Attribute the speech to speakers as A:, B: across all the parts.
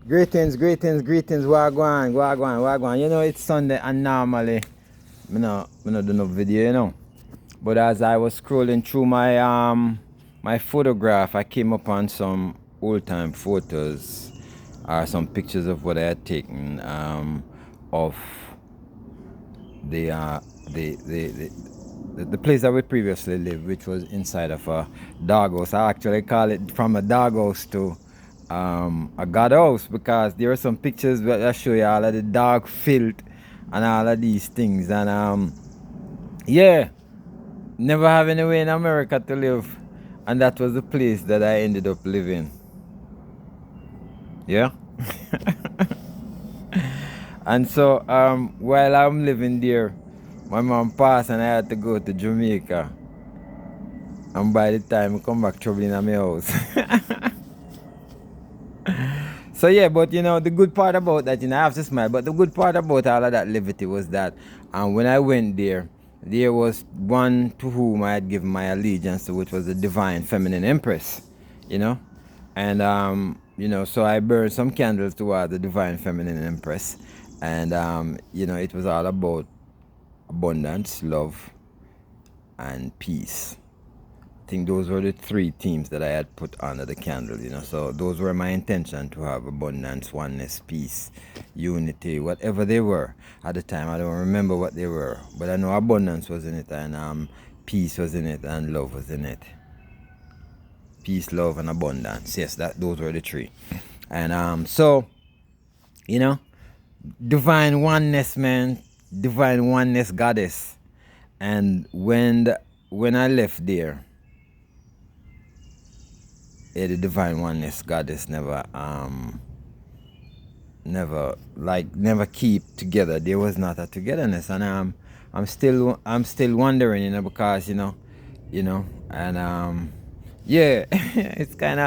A: Greetings, wagwan. You know it's Sunday and normally me no do no video, you know. But as I was scrolling through my photograph, I came upon some old time photos or some pictures of what I had taken of the the place that we previously lived, which was inside of a doghouse. I actually call it from a doghouse to a god house, because there are some pictures that show you all of the dog filth and all of these things. And yeah, never have anywhere in America to live, and that was the place that I ended up living. Yeah. And so while I'm living there, my mom passed and I had to go to Jamaica. And by the time I come back, trouble in my house. So yeah, but you know, the good part about that, you know, I have to smile, but the good part about all of that levity was that when I went there, there was one to whom I had given my allegiance to, which was the Divine Feminine Empress, you know. And you know, so I burned some candles toward the Divine Feminine Empress. And you know, it was all about abundance, love, and peace. I think those were the three themes that I had put under the candle, you know. So those were my intention, to have abundance, oneness, peace, unity, whatever they were at the time. I don't remember what they were, but I know abundance was in it, and peace was in it, and love was in it. Peace, love, and abundance. Yes, those were the three. And so, you know, divine oneness, man, divine oneness goddess. And when I left there, the divine oneness goddess never keep together. There was not a togetherness, and I'm still wondering, you know, because you know, and yeah, it's kind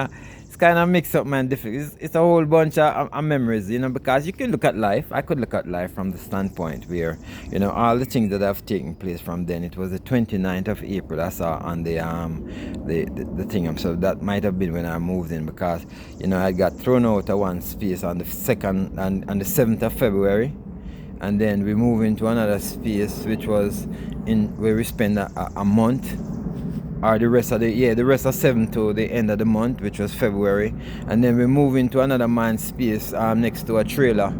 A: of mixed up, man. Different. It's a whole bunch of memories, you know, because you can look at life. I could look at life from the standpoint where, you know, all the things that have taken place from then. It was the 29th of April I saw on the thing. So that might have been when I moved in, because, you know, I got thrown out of one space on the 2nd and the 7th of February. And then we moved into another space, which was where we spent a month, or the rest of 7th to the end of the month, which was February. And then we moved into another man's space next to a trailer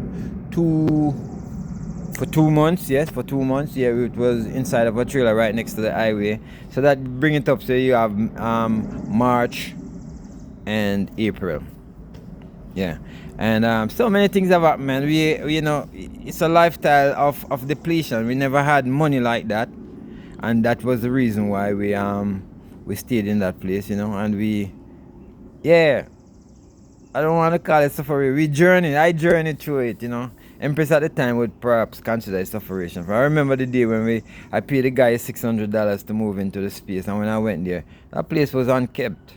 A: for 2 months. Yes, for 2 months. Yeah, it was inside of a trailer right next to the highway. So that bring it up, so you have March and April. Yeah. And so many things have happened, man. You know, it's a lifestyle of depletion. We never had money like that, and that was the reason why we stayed in that place, you know. And I don't want to call it suffering. I journeyed through it, you know. Empress at the time would perhaps consider it suffering. I remember the day when I paid the guy $600 to move into the space, and when I went there, that place was unkempt,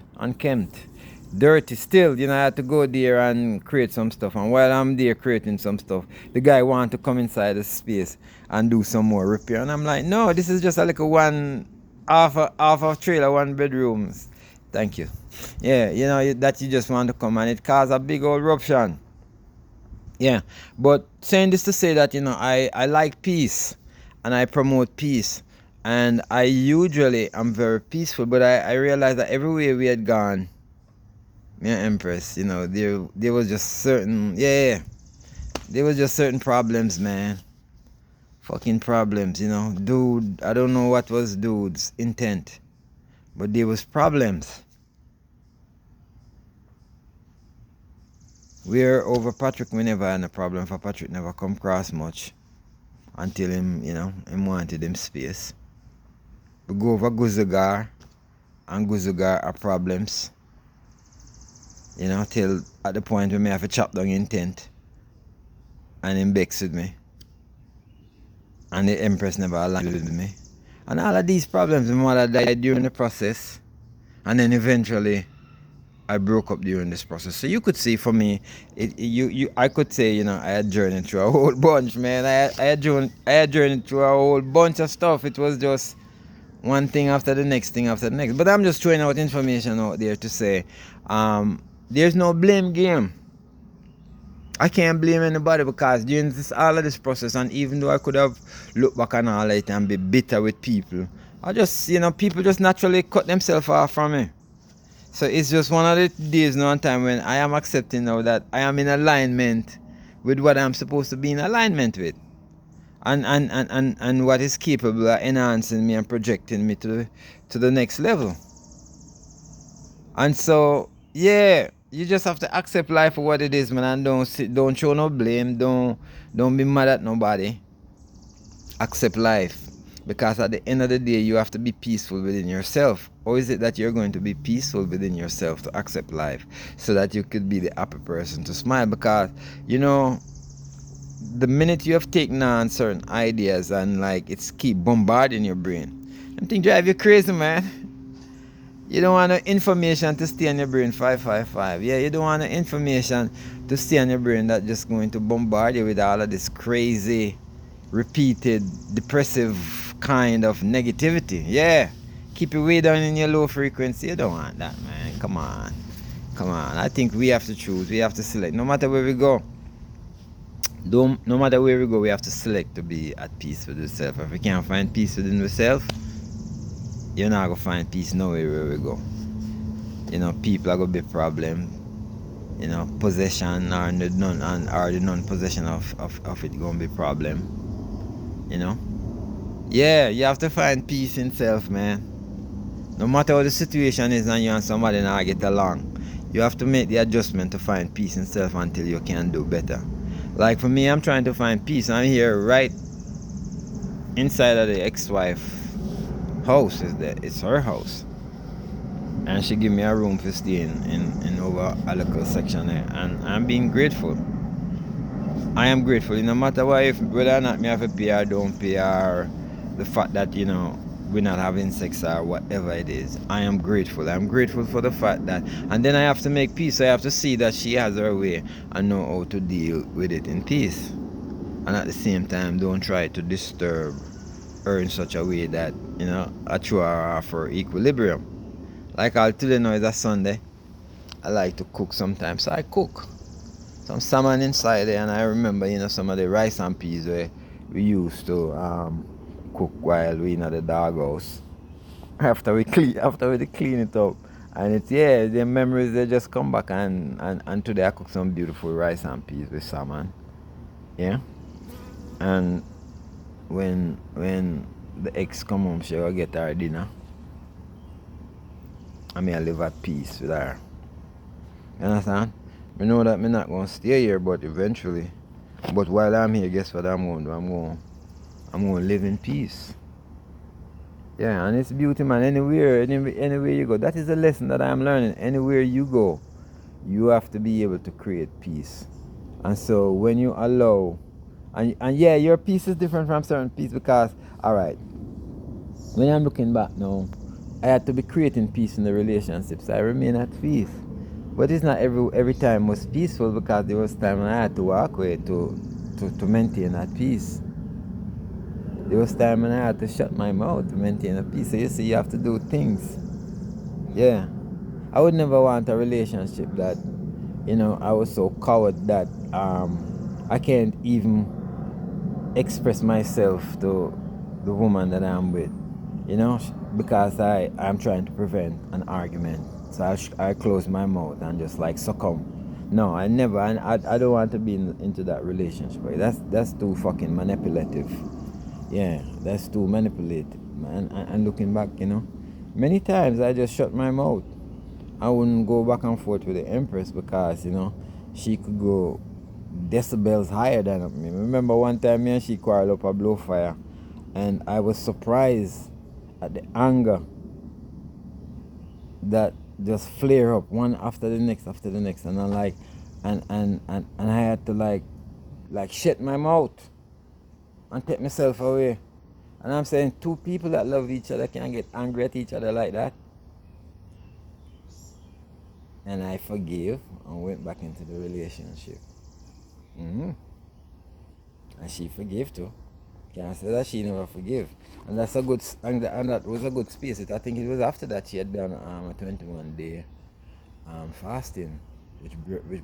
A: dirty still. You know, I had to go there and create some stuff. And while I'm there creating some stuff, the guy wanted to come inside the space and do some more repair. And I'm like, no, this is just a little half a trailer, 1 bedrooms. Thank you. Yeah, you know, that you just want to come, and it caused a big old eruption. Yeah, but saying this to say that, you know, I like peace, and I promote peace, and I usually am very peaceful. But I realized that everywhere we had gone, yeah, Empress, you know, there was just certain problems, man. Fucking problems, you know. Dude, I don't know what was dude's intent, but there was problems. We're over Patrick, we never had a problem, for Patrick never come across much until him, you know, him wanted him space. We go over Guzugar, and Guzugar are problems. You know, till at the point where me have to chop down intent, and him vex with me, and the Empress never aligned with me, and all of these problems. My mother died during the process, and then eventually I broke up during this process. So you could see, for me, I could say, you know, I had journeyed through a whole bunch, man. I had journeyed through a whole bunch of stuff. It was just one thing after the next thing after the next. But I'm just throwing out information out there to say, there's no blame game. I can't blame anybody because during all of this process, and even though I could have looked back on all of it and be bitter with people, I just, people just naturally cut themselves off from me. So it's just one of the days now and time when I am accepting now that I am in alignment with what I'm supposed to be in alignment with. And what is capable of enhancing me and projecting me to the next level. And so, yeah, you just have to accept life for what it is, man, and don't show no blame, don't be mad at nobody. Accept life. Because at the end of the day, you have to be peaceful within yourself. Or is it that you're going to be peaceful within yourself to accept life so that you could be the happy person to smile? Because, the minute you have taken on certain ideas and like it's keep bombarding your brain, them things drive you crazy, man. You don't want no information to stay on your brain 555. Yeah, you don't want no information to stay on your brain that's just going to bombard you with all of this crazy, repeated, depressive kind of negativity. Yeah. Keep you way down in your low frequency. You don't want that, man. Come on. I think we have to choose. We have to select. No matter where we go. No matter where we go, we have to select to be at peace with yourself. If we can't find peace within yourself, you're not going to find peace nowhere where we go. People are going to be a problem. Possession or the non-possession of it going to be a problem. Yeah, you have to find peace in self, man. No matter what the situation is and you and somebody not get along, you have to make the adjustment to find peace in self until you can do better. Like for me, I'm trying to find peace. I'm here right inside of the ex-wife house. It's her house. And she give me a room to stay in over a local section there. And I'm being grateful. I am grateful. No matter what, whether or not me have to pay or don't pay, or the fact that, we're not having sex or whatever it is, I am grateful. I'm grateful for the fact that, and then I have to make peace. I have to see that she has her way and know how to deal with it in peace. And at the same time, don't try to disturb her in such a way that, I throw her off her equilibrium. Like I'll tell you now, it's a Sunday. I like to cook sometimes, so I cook some salmon inside there, and I remember, some of the rice and peas where we used to cook while we in the doghouse. After we clean it up, and the memories they just come back, and today I cook some beautiful rice and peas with salmon. Yeah, and when the ex come home, she will get her dinner. I mean, I live at peace with her. You understand? I know that I'm not going to stay here, but eventually. But while I'm here, guess what I'm going to do? I'm going to live in peace. Yeah, and it's beauty, man. Anywhere you go. That is a lesson that I'm learning. Anywhere you go, you have to be able to create peace. And so when you allow, and yeah, your peace is different from certain peace because, all right, when I'm looking back now, I had to be creating peace in the relationships. I remain at peace. But it's not every time was peaceful because there was time when I had to walk away to maintain that peace. There was time when I had to shut my mouth to maintain a peace. So you see, you have to do things. Yeah. I would never want a relationship that, I was so coward that I can't even express myself to the woman that I'm with. Because I'm trying to prevent an argument. So I close my mouth and just like succumb. No, I never. I don't want to be into that relationship. That's too fucking manipulative. Yeah, that's too manipulative. And looking back, many times I just shut my mouth. I wouldn't go back and forth with the Empress because, she could go decibels higher than me. Remember one time me and she quarreled up a blow fire, and I was surprised at the anger that just flare up one after the next, and I'm like, and I had to like shut my mouth and take myself away. And I'm saying two people that love each other can't get angry at each other like that. And I forgave and went back into the relationship. And she forgave too. Can't say that she never forgave. And that's a good, and that was a good space. I think it was after that she had done a 21-day fasting, which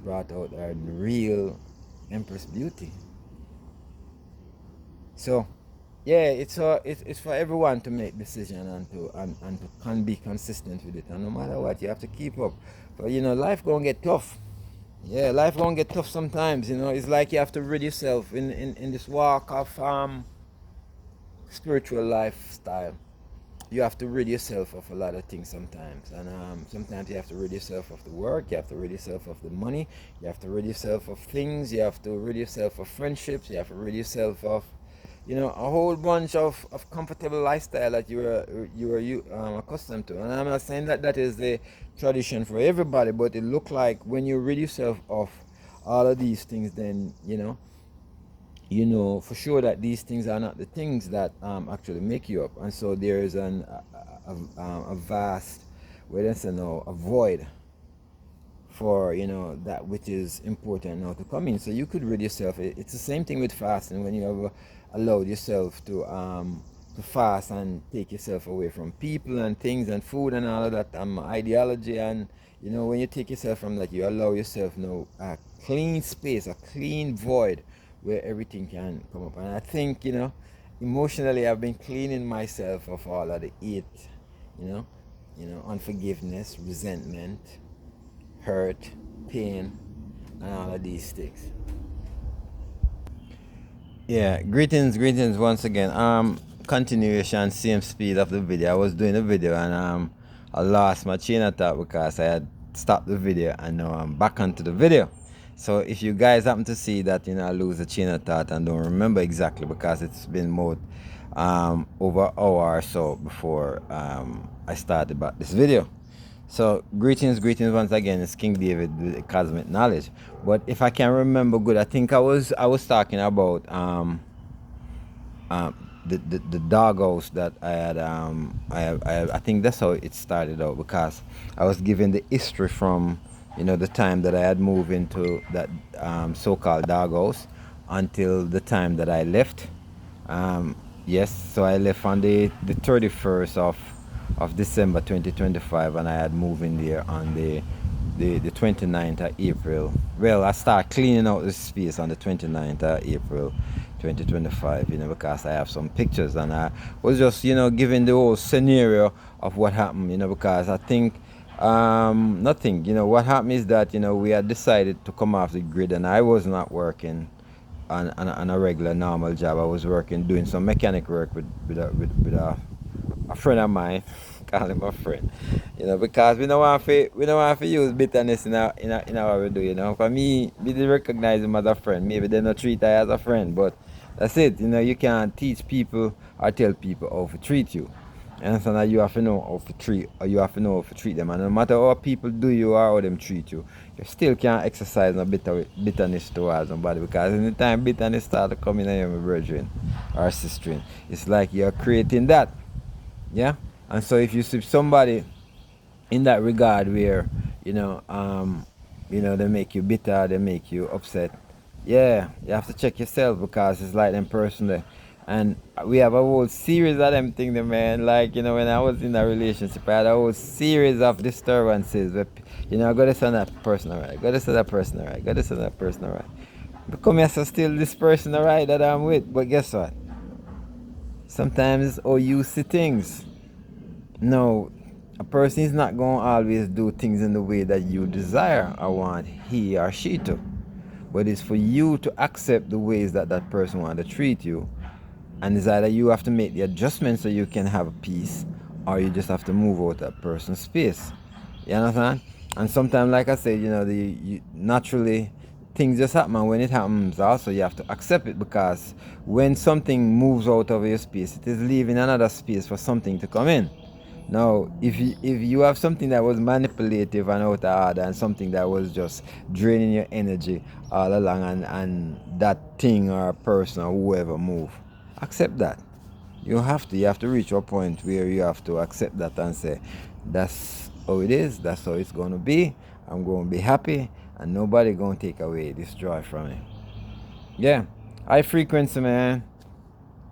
A: brought out her real Empress Beauty. So yeah, it's for everyone to make decision and to can be consistent with it. And no matter what, you have to keep up. But life gonna get tough. Yeah, life gonna get tough sometimes. It's like you have to rid yourself in this walk of spiritual lifestyle. You have to rid yourself of a lot of things sometimes, and sometimes you have to rid yourself of the work, you have to rid yourself of the money, you have to rid yourself of things, you have to rid yourself of friendships, you have to rid yourself of a whole bunch of comfortable lifestyle that you were accustomed to. And I'm not saying that that is the tradition for everybody, but it look like when you rid yourself of all of these things, then for sure that these things are not the things that actually make you up. And so there is a vast, where they say no, a void for that which is important now to come in. So you could rid yourself. It's the same thing with fasting. When you have allowed yourself to fast and take yourself away from people and things and food and all of that ideology, and when you take yourself from that, you allow yourself a clean space, a clean void where everything can come up. And I think emotionally I've been cleaning myself of all of the hate, you know unforgiveness, resentment, hurt, pain, and all of these things. Yeah, greetings once again. Continuation, same speed of the video. I was doing the video and I lost my chain of thought because I had stopped the video and now I'm back onto the video. So if you guys happen to see that I lose the chain of thought and don't remember exactly, because it's been more over an hour or so before I started about this video. So greetings once again. It's King David with the Cosmic Knowledge. But if I can remember good, I think I was talking about the doghouse that I had. I think that's how it started out, because I was given the history from the time that I had moved into that so-called doghouse until the time that I left. Yes, so I left on the 31st of December 2025, and I had moved in there on the 29th of April. Well, I start cleaning out the space on the 29th of April 2025, because I have some pictures, and I was just, giving the whole scenario of what happened, because I think nothing, what happened is that, we had decided to come off the grid, and I was not working on a regular normal job. I was working doing some mechanic work with a friend of mine. Call him a friend, because we don't want to use bitterness in our we do. For me, we do recognize him as a friend. Maybe they don't treat her as a friend, but that's it. You can't teach people or tell people how to treat you. And so now you have to know how to treat, or you have to know how to treat them. And no matter how people do you or how them treat you, you still can't exercise no bitterness towards somebody, because anytime bitterness start to come in your brethren or sister, it's like you're creating that. Yeah. And so if you see somebody in that regard where they make you bitter, they make you upset, yeah, you have to check yourself, because it's like them personally. And we have a whole series of them things, man. Like, when I was in a relationship, I had a whole series of disturbances where, I got this and that person, alright, got this and that person, alright, got this and that person, alright. Become yes, still this person, alright, that I'm with. But guess what? Sometimes, you see things. No, a person is not going to always do things in the way that you desire or want he or she to. But it's for you to accept the ways that that person wants to treat you. And it's either you have to make the adjustment so you can have peace, or you just have to move out that person's space. You understand? And sometimes, like I said, naturally things just happen, and when it happens also you have to accept it, because when something moves out of your space, it is leaving another space for something to come in. Now, if you have something that was manipulative and out of order, and something that was just draining your energy all along, and that thing or person or whoever move, accept that. You have to reach a point where you have to accept that and say, that's how it is, that's how it's going to be. I'm going to be happy, and nobody going to take away this joy from me. Yeah, high frequency, man.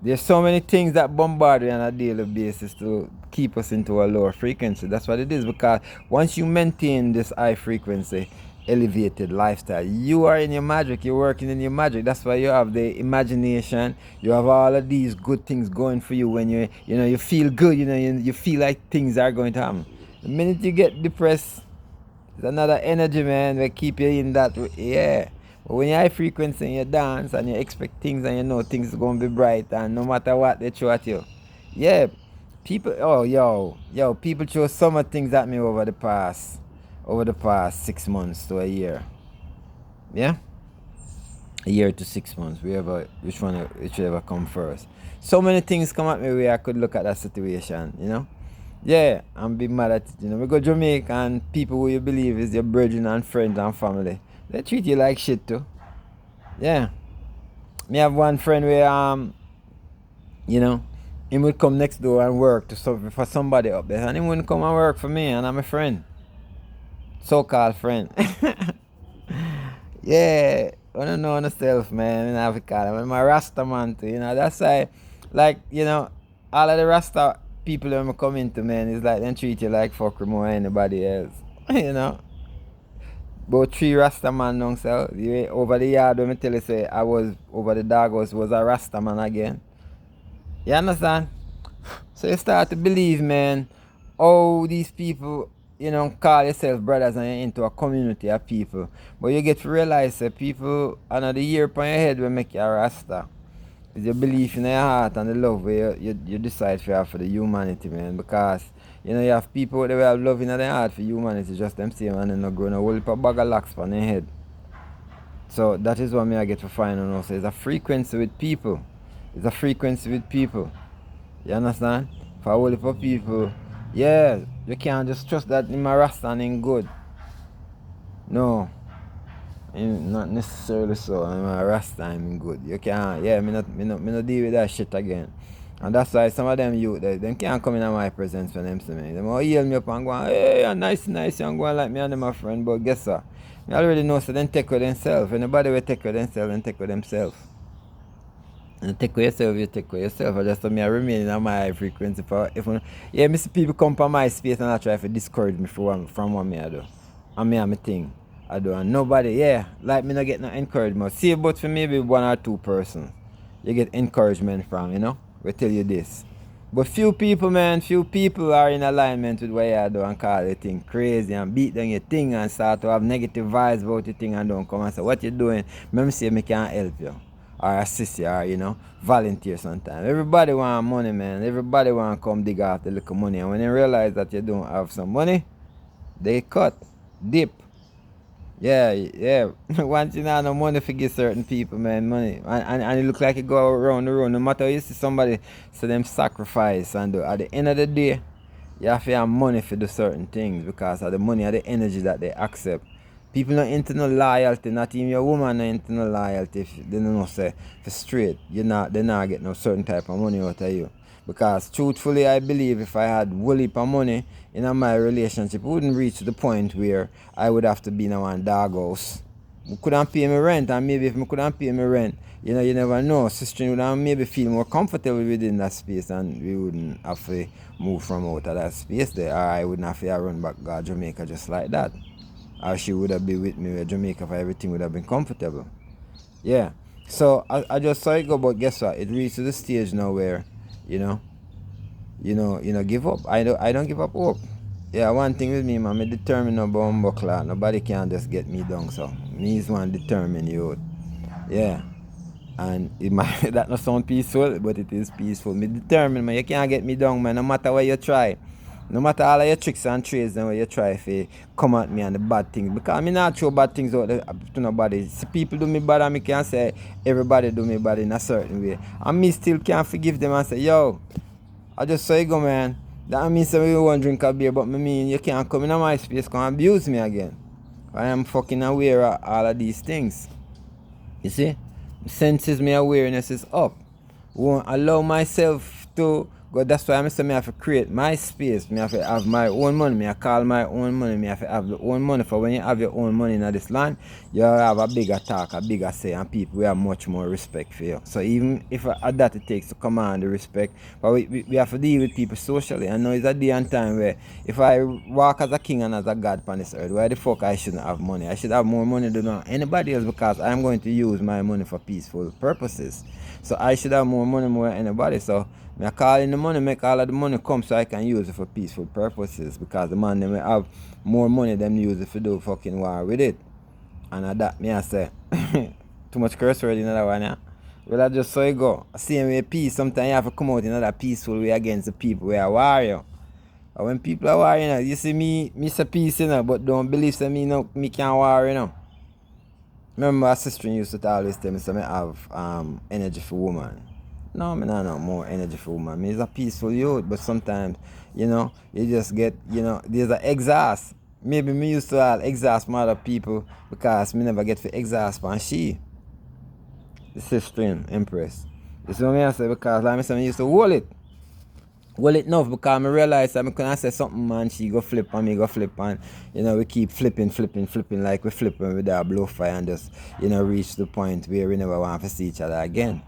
A: There's so many things that bombard you on a daily basis to keep us into a lower frequency. That's what it is, because once you maintain this high frequency, elevated lifestyle. You are in your magic, you're working in your magic. That's why you have the imagination, you have all of these good things going for you. When you feel good, you feel like things are going to happen. The minute you get depressed, it's another energy, man, that keep you in that, yeah. But when you're high frequency and you dance and you expect things and you know things are going to be bright and no matter what they throw at you, yeah. People, oh, people throw so much things at me over the past 6 months to a year. Yeah, a year to 6 months, whichever come first. So many things come at me where I could look at that situation. Yeah, and be mad at it. We go Jamaica and people who you believe is your brethren and friends and family, they treat you like shit too. Yeah, me have one friend where you know, he would come next door and work for somebody up there, and he wouldn't come and work for me, and I'm a friend, so-called friend. Yeah, I don't know myself, man, in Africa. I'm a Rasta man too, that's why, like, all of the Rasta people that come into, man, is like, they treat you like fuck more than anybody else, you know. About 3 Rasta man now, so over the yard when I tell you say I was over the dog house was a Rasta man again. You understand? So you start to believe, man, all these people, call yourself brothers and you're into a community of people. But you get to realize that people another year upon your head will make you a Rasta. It's your belief in your heart and the love where you decide to have for the humanity, man. Because, you have people that will have love in their heart for humanity, just them same, and they're not growing a whole heap of bag of locks on their head. So that is what me I get to find out also. It's a frequency with people. It's a frequency with people. You understand? For a whole heap of people, yeah, you can't just trust that in my Rasta and in good. No. Not necessarily so. I'm a Rasta, I'm good. You can't, yeah, me not deal with that shit again. And that's why some of them youth, them can't come in my presence when them see me. Them all yell me up and go, hey, you're nice, you're going like me and my friend, but guess what? I already know, so then take with themselves. Anybody will take with themselves and take with themselves. And take with yourself, you take with yourself. I just me I remain in my high frequency for me see people come from my space and I try to discourage me from what me I do. And me and my thing I do. And nobody, like me not get no encouragement. See, but for maybe 1 or 2 persons you get encouragement from, we tell you this. But few people are in alignment with what you do and call the thing crazy and beat down your thing and start to have negative vibes about your thing and don't come and say, what you doing? Let me see if I can help you or assist you or, volunteer sometimes. Everybody want money, man. Everybody want to come dig out the little money. And when they realize that you don't have some money, they cut, dip. Yeah. Once you not no money for give certain people, man, money. And it look like it go around the road. No matter how you see somebody, so them sacrifice and do. At the end of the day, you have to have money for do certain things because of the money or the energy that they accept. People not into no loyalty, not even your woman not into no loyalty if they don't know say for straight. They not get no certain type of money out of you. Because truthfully I believe if I had whole heap of money in my relationship, it wouldn't reach the point where I would have to be in one dog house. I couldn't pay me rent, and maybe if I couldn't pay me rent, you never know. Sister would maybe feel more comfortable within that space and we wouldn't have to move from out of that space there. Or I wouldn't have to run back to Jamaica just like that. Or she would have been with me in Jamaica for everything would have been comfortable. Yeah. So I just saw it go, but guess what? It reached to the stage now where, give up. I don't give up hope. Yeah, one thing with me, man, I'm determined about buckler. Nobody can just get me down, so me is one determined youth. Yeah. And it might that not sound peaceful, but it is peaceful. Me determined, man. You can't get me down, man, no matter what you try. No matter all of your tricks and trades and what you try to come at me and the bad things. Because I not throw bad things out to nobody. See, people do me bad and I can't say everybody do me bad in a certain way. And me still can't forgive them and say, yo, I just saw you go, man. That means that we won't drink a beer, but me mean you can't come in my space and abuse me again. I am fucking aware of all of these things. You see? Senses, my awareness is up. Won't allow myself to But that's why I say me have to create my space. Me have to have my own money. Me have to call my own money. Me have to have the own money. For when you have your own money in this land, you have a bigger talk, a bigger say, and people will have much more respect for you. So even if at that it takes to command the respect, but we have to deal with people socially. I know it's a day and time where if I walk as a king and as a god on this earth, why the fuck I shouldn't have money? I should have more money than anybody else because I'm going to use my money for peaceful purposes. So I should have more money more than anybody. So I call in the money, make all of the money come so I can use it for peaceful purposes. Because the man, they may have more money than use it to do fucking war with it. And at that, me I say, too much curse word in that one, yeah? Well, I just saw it go. Same way peace, sometimes you have to come out in another peaceful way against the people who are warrior. And when people are warring, you know, you see me say peace, you know, but don't believe that me can't war, you know. Remember my sister used to always tell me, so I have energy for woman. No, I don't know more energy for woman. It's a peaceful youth, but sometimes, you know, you just get, you know, there's an exhaust. Maybe me used to have exhaust from other people because me never get to exhaust from she. The sister, Empress. You see what I say? Because like I said, I used to hold it. Hold it enough because I realize that I can say something, man, she go flip and me go flip and, you know, we keep flipping like we flip when we do a blow fire and just, you know, reach the point where we never want to see each other again.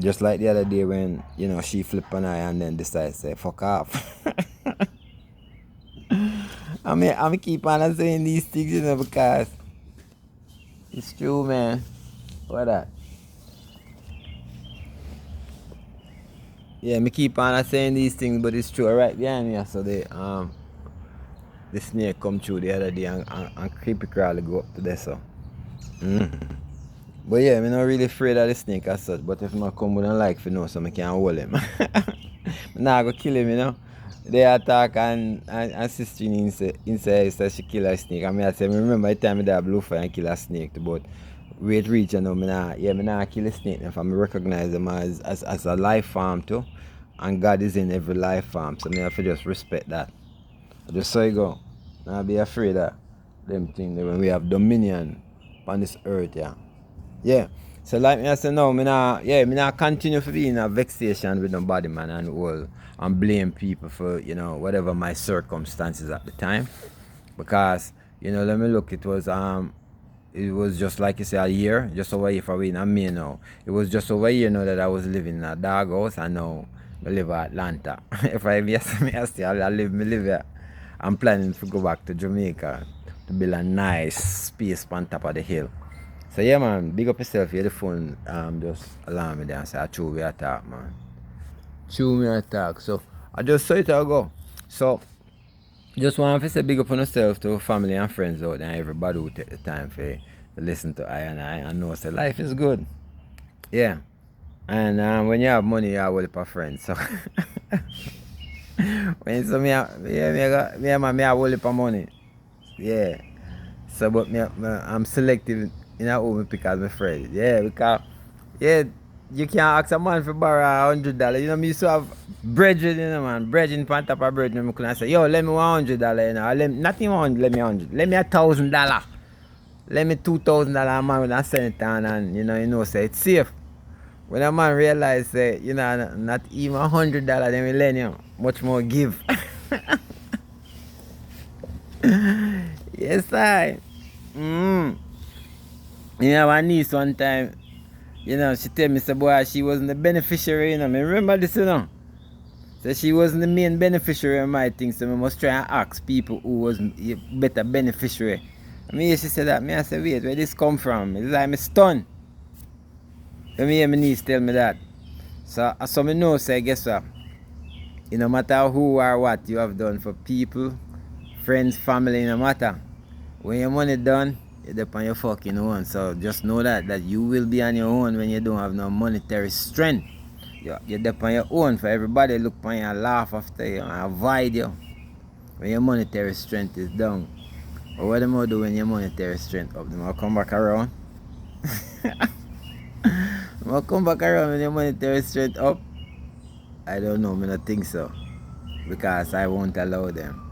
A: Just like the other day when, you know, she flipped an eye and then decided to say, fuck off. I keep on saying these things, you know, because it's true, man. What that? Yeah, me keep on saying these things, but it's true. Right behind me, so the snake come through the other day and creepy crawly go up to there, so. But yeah, I'm not really afraid of the snake as such, but if I come with a like for know, so I can't hold him. I'm not going to kill him, you know. They attack and sister inside says she kill a snake. I mean, I say, remember the time I did a blue fire and kill a snake, but wait reach, you know, I not kill a snake if I recognize them as a life form too. And God is in every life form, so I have to just respect that. Just so you go. Not be afraid of them things when we have dominion on this earth, yeah. Yeah. So like me I say no, me not continue to be in a vexation with nobody, man, and blame people for, you know, whatever my circumstances at the time. Because, you know, let me look, it was just like you say a year, just over a year for me and me now. It was just over a year now that I was living in a dog house and now I live in Atlanta. If I live here. I'm planning to go back to Jamaica to build a nice space on top of the hill. So yeah, man, big up yourself. Hear the phone just allow me there and say, I chew me attack, man. Chew me attack. So I just saw it all go. So just want to say big up on yourself to family and friends out there, everybody who take the time to listen to I and know say life is good. Yeah. And when you have money, you have a lot of friends. So when so me have a whole heap of money. Yeah. So but I'm selective in a home because my friend. Yeah, because you can't ask a man for borrow $100. You know, me used to have brethren, you know, man. Brethren on top of brethren. I couldn't say, yo, let me $100, you know. Not even 100, let me 100. Let me $1,000. Let me $2,000 a man when I send it down and you know, say it's safe. When a man realize that, you know, not even $100 then we lend you, much more give. Yes, I. You know, my niece one time, you know, she tell me, say, boy, she wasn't the beneficiary, you know. I remember this, you know. So she wasn't the main beneficiary of my thing, so I must try and ask people who was better beneficiary. I mean, she said that, I said, wait, where this come from? It's like I'm stunned. When me hear my niece tell me that. So I know, say, guess what? No matter who or what you have done for people, friends, family, no matter. When your money done, you're on your fucking own. So just know that you will be on your own when you don't have no monetary strength. You're on your own. For everybody look on you and laugh after you and avoid you. When your monetary strength is down. But what am I do when your monetary strength up? Them will come back around. Will come back around when your monetary strength up? I don't know, I don't think so. Because I won't allow them.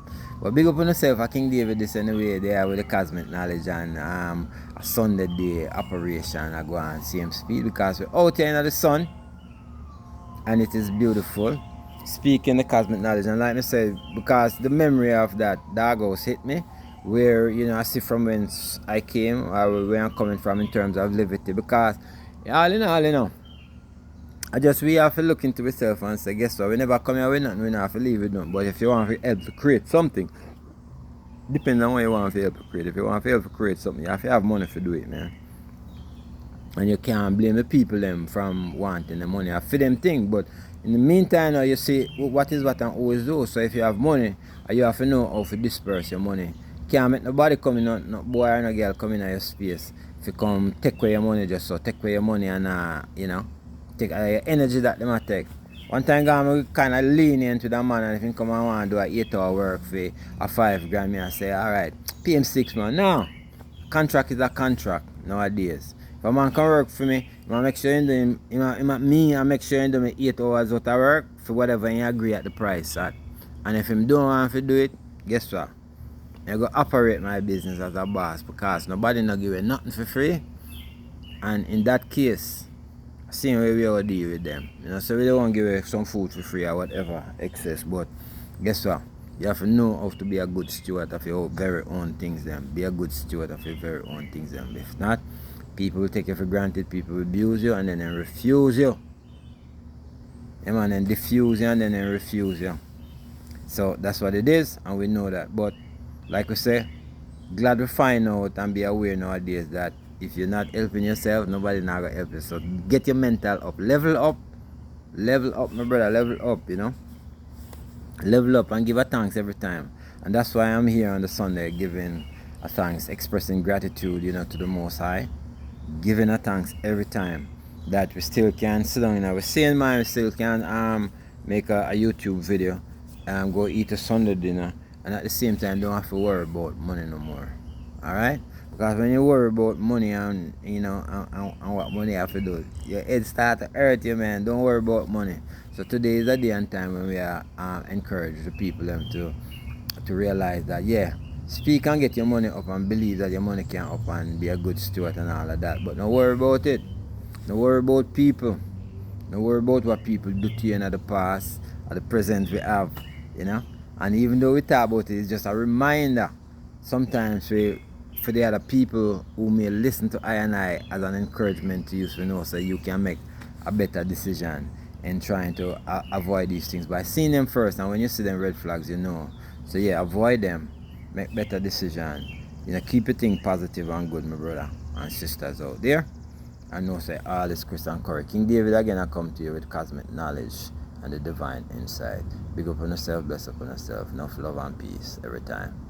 A: But big up on yourself, King David this anyway, there with the cosmic knowledge and a Sunday day operation I go on same speed because we're out here in the sun. and it is beautiful. Speaking the cosmic knowledge, and like I said, because the memory of that doghouse hit me, where I see from whence I came or where I'm coming from in terms of liberty. Because all in all, I just we have to look into ourselves and say, guess what? We never come here with nothing, we don't have to leave with nothing. But if you want to help to create something, depending on what you want to help to create. If you want to help to create something, you have to have money to do it, man. And you can't blame the people them from wanting the money. I feel them thing, but in the meantime, now you see what is what I always do. So if you have money, you have to know how to disperse your money. Can't make nobody come in, no boy or no girl come in your space. If you come take away your money, just so take away your money and take your energy that they might take. One time I kind of lean into the man, and if he come and want to do a 8-hour work for a 5 grand, me I say, alright, pay him 6 man. No, contract is a contract nowadays. If a man can work for me, I make sure him do I make sure him do me 8 hours out of work for whatever he agree at the price at. And if him don't want to do it, guess what? I go operate my business as a boss, because nobody not giving nothing for free. And in that case, same way we all deal with them. So we don't want to give away some food for free or whatever excess, but guess what? You have to know how to be a good steward of your very own things then. Be a good steward of your very own things then. If not, people will take you for granted, people will abuse you and then they refuse you. And then diffuse you and then they refuse you. So that's what it is, and we know that. But like we say, glad we find out and be aware nowadays that if you're not helping yourself, nobody not gonna help you. So get your mental up, level up, my brother, level up, level up and give a thanks every time. And that's why I'm here on the Sunday giving a thanks, expressing gratitude, to the Most High, giving a thanks every time that we still can sit down in our sane mind, we still can make a YouTube video and go eat a Sunday dinner, and at the same time don't have to worry about money no more. Alright? Because when you worry about money and and what money have to do, your head start to hurt you, man. Don't worry about money. So today is a day and time when we are encourage the people them to realize that speak and get your money up and believe that your money can up and be a good steward and all of that. But don't worry about it. Don't worry about people. Don't worry about what people do to you in the past or the present we have, And even though we talk about it, it's just a reminder sometimes for the other people who may listen to I and I as an encouragement to you, so you can make a better decision in trying to avoid these things by seeing them first. And when you see them red flags, So avoid them, make better decision. Keep your thing positive and good, my brother and sisters out there. I know say all this Christian Curry. King David again, I come to you with cosmic knowledge and the divine insight. Big up on yourself, bless up on yourself. Enough love and peace every time.